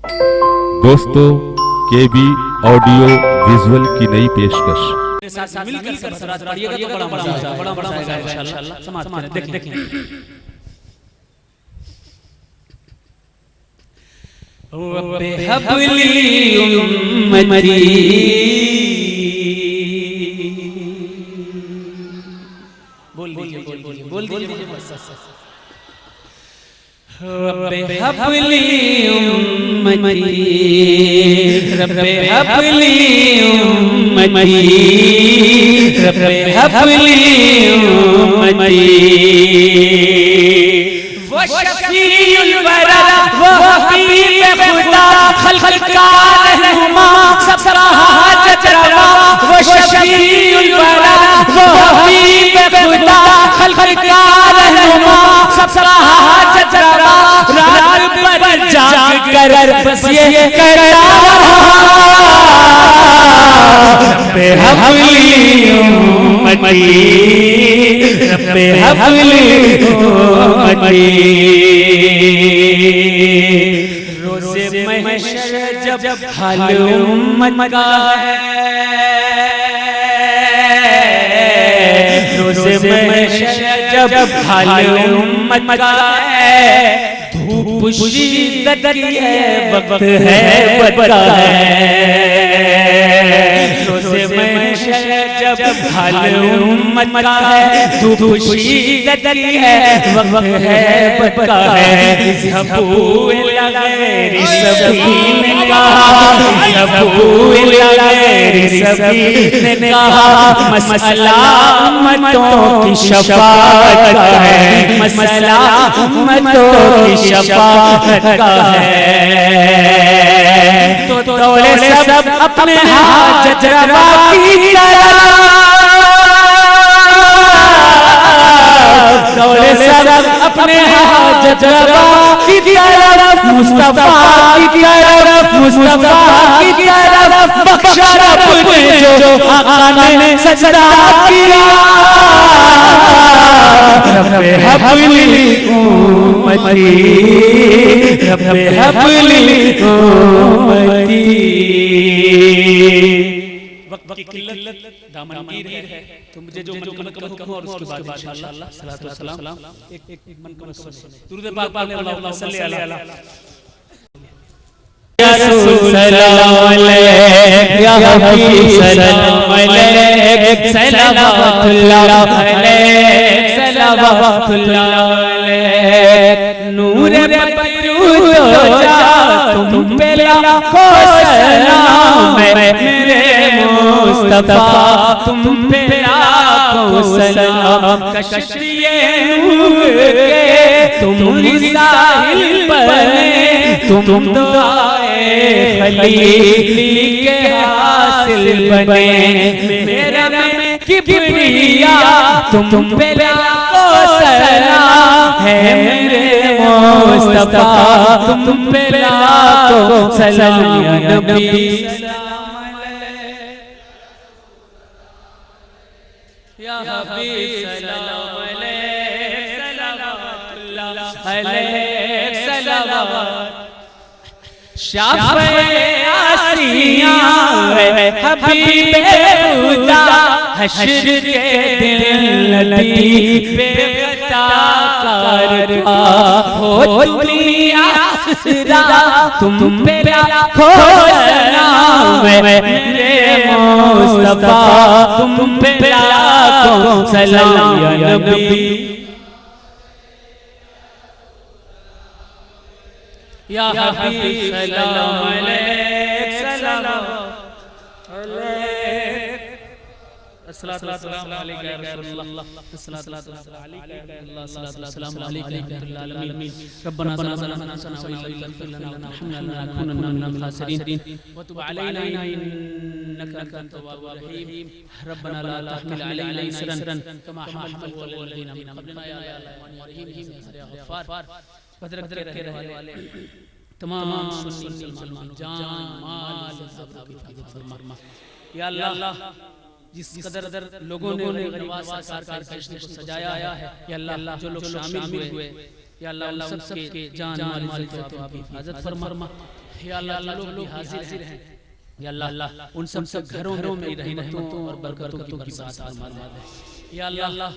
दोस्तों, केबी audio visual की नई पेशकश। साथ मिलकर सराज पढ़िएगा तो बड़ा मजा आएगा इंशाल्लाह। समाज में देखें रब्बे हबली उम्मती बोल दीजिए रब्बे हबली उम्मती रब्बे हबली उम्मती रब्बे हबली उम्मती वो शफीउल वरा वो हबीब खुदा खल्क का रहनुमा सबका हाजत रवा वो शफीउल वरा वो हबीब खुदा खल्क का रहनुमा सबका हाजत रवा रात भर जाग कर बस ये करता रब्बे हबली उम्मती रब्बे हबली उम्मती। रोज़े महशर जब हाल उम्मत का है, रोज़े महशर जब हाल उम्मत का है, धूप शिद्दत की है वक्त है बदला है। रोज़े महशर जब हाल उम्मत का है, धूप शिद्दत की है वक्त है बदला है। इज़हबू इला गैरि सबील ने कहा, इज़हबू इला गैरि सबील ने कहा, मसला उम्मतों की शफ़ाअत का है, मसला उम्मतों की शफ़ाअत का है। तो दौड़े सब अपने हाजत रवा की तरफ, दौड़े सब अपने हाजत रवा की तरफ, मुस्तफा की तरफ, मुस्तफा की तरफ। बख्शा रब ने जो आका ने सजदा किया, रब्बे हबली उम्मती रब्बे हबली उम्मती। वक्त की किल्लत दामनगीर है, तो मुझे जो मन का हुक्म और उसके बाद इंशाअल्लाह सलातो सलाम एक मन का सुने। दुरूद पाक पढ़ने वाला अल्लाह सल्ली अला या रसूल सलाम अलैहि या हबीब सलाम अलैहि सलावतुल्लाह अलैहि सलावतुल्लाह अलैहि। नूर बदरूद जा तुम पे लाखों सलाम मेरे मुस्तफा, तुम पे लाखों सलाम। कशरिए नूर के तुम साहिल बने, तुम दुआए खलीली के हासिल बने। मेरा में किबरिया तुम पे लाखों सलाम है मेरे मुस्तफा, तुम पे लाखों सलाम या नबी या हबीब सलाम अलैहि सलावतुल्लाह अलैहि सलावत। शाफ़े आसिया हबीब खुदा हश्र के दिन लतीफ बेअता करता हो दुनिया आसरा, तुम पे लाखों सलाम मेरे मुस्तफा, तुम पे लाखों सलाम या नबी या हबीब सलाम अलैहि सलाम अस्सलातु वस्सलामु अलैका या रसूलल्लाह, अस्सलातु वस्सलामु अलैका या अल्लाह, अस्सलातु वस्सलामु अलैका या रब्बिल आलमीन। रब्बना ज़लमना अनफुसना व इन लम तग़फिर लना व तरहमना लनकुनन्ना मिनल ख़ासिरीन व तुब अलैना इन्नका अंतत तव्वाबुर रहीम। रब्बना ला तहमिल अलैना इसरन कमा हमलतहु अलल लज़ीना मिन क़ब्लिना या अल्लाह या रहीम या गफ़्फ़ार। बदरक के रहने वाले तमाम सुन्नी मुसलमानों जान माल ज़ब्र की हिफाज़त फरमा या अल्लाह। जिस कदर लोगों ने नवाज सरकार के फैसले को सजाया है या अल्लाह, जो लोग शामिल हुए या अल्लाह उन सब के जान माल की हिफाज़त फरमा या अल्लाह जो लोग हाजिर हैं या अल्लाह उन सब घरों में रहमतों और बरकतों की बरसात फरमा दे। या अल्लाह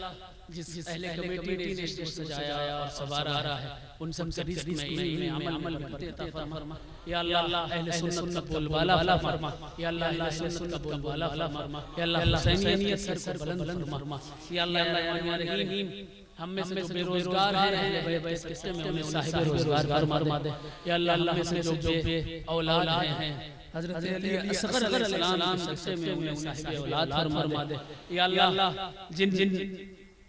जिस अहले कमेटी ने इसको सजाया और संवारा है उन सब से रिज़्क़ में इल्म में अमल में अता फरमा। या अल्लाह अहले सुन्नत का बोलबाला फरमा। या अल्लाह अहले सुन्नत का बोलबाला फरमा। या अल्लाह हुसैनियत सर को बुलंद फरमा। या अल्लाह रहीम हम में से जो बेरोजगार हैं इस किस्से में उन्हें साहिब रोजगार फरमा दे। या अल्लाह हम में से जो बे औलाद हैं हज़रत अली असग़र अलैहिस्सलाम किस्से में उन्हें साहिब औलाद फरमा दे। या अल्लाह जिन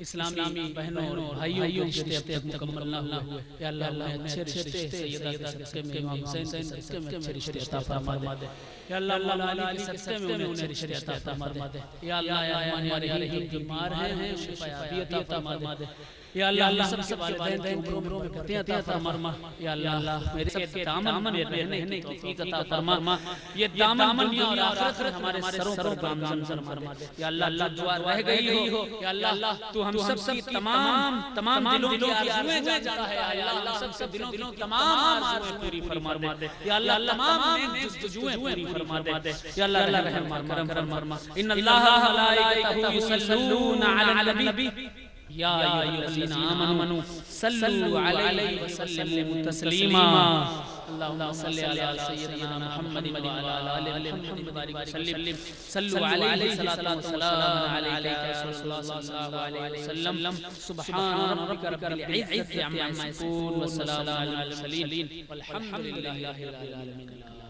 इस्लामी बहनों और भाइयों के रिश्ते अब तक मुकम्मल ना हुए या अल्लाह उन्हें अच्छे रिश्ते सैयदा के सदक़े में इमाम हुसैन के सदक़े में अच्छे रिश्ते अता फरमा दे। या अल्लाह मौला अली के सदक़े में उन्हें रिश्ते अता फरमा दे। या अल्लाह या रहीम जो बीमार हैं शिफ़ायाबी अता फरमा दे। या अल्लाह सबसे वालिदैन की उम्रों में बरकतें अता फरमा। या अल्लाह मेरे सबके दामन में रहने की तौफीक अता फरमा। ये दामन दुनिया और आखिरत में हमारे सरों पर गामज़न फरमा दे। या अल्लाह दुआ रह गई हो या अल्लाह तू हम सब की तमाम दिलों की आरज़ुएं जानता है। या अल्लाह सबसे दिलों की तमाम आरज़ुएं पूरी फरमा दे। या अल्लाह तमाम जुज़ुएं पूरी फरमा दे। या अल्लाह रहम करम फरमा। इन्नल्लाह व मलाइकतहु युसल्लूना अलन नबी या अय्युहल्लज़ीना आमनू सल्लु अलैहि व सल्लिमू तस्लीमा। अल्लाहुम्मा सल्लि अला सय्यिदिना मुहम्मदिन व अला आलि मुहम्मद व बारिक वसल्लिम। सल्लु अलैहि सलातु व सलाम अलैका या रसूलल्लाह सल्लल्लाहु अलैहि वसल्लम। सुब्हान रब्बिका रब्बिल इज़्ज़ति अम्मा यसिफून व सलामुन अलल मुरसलीन वल्हम्दुलिल्लाहि रब्बिल आलमीन।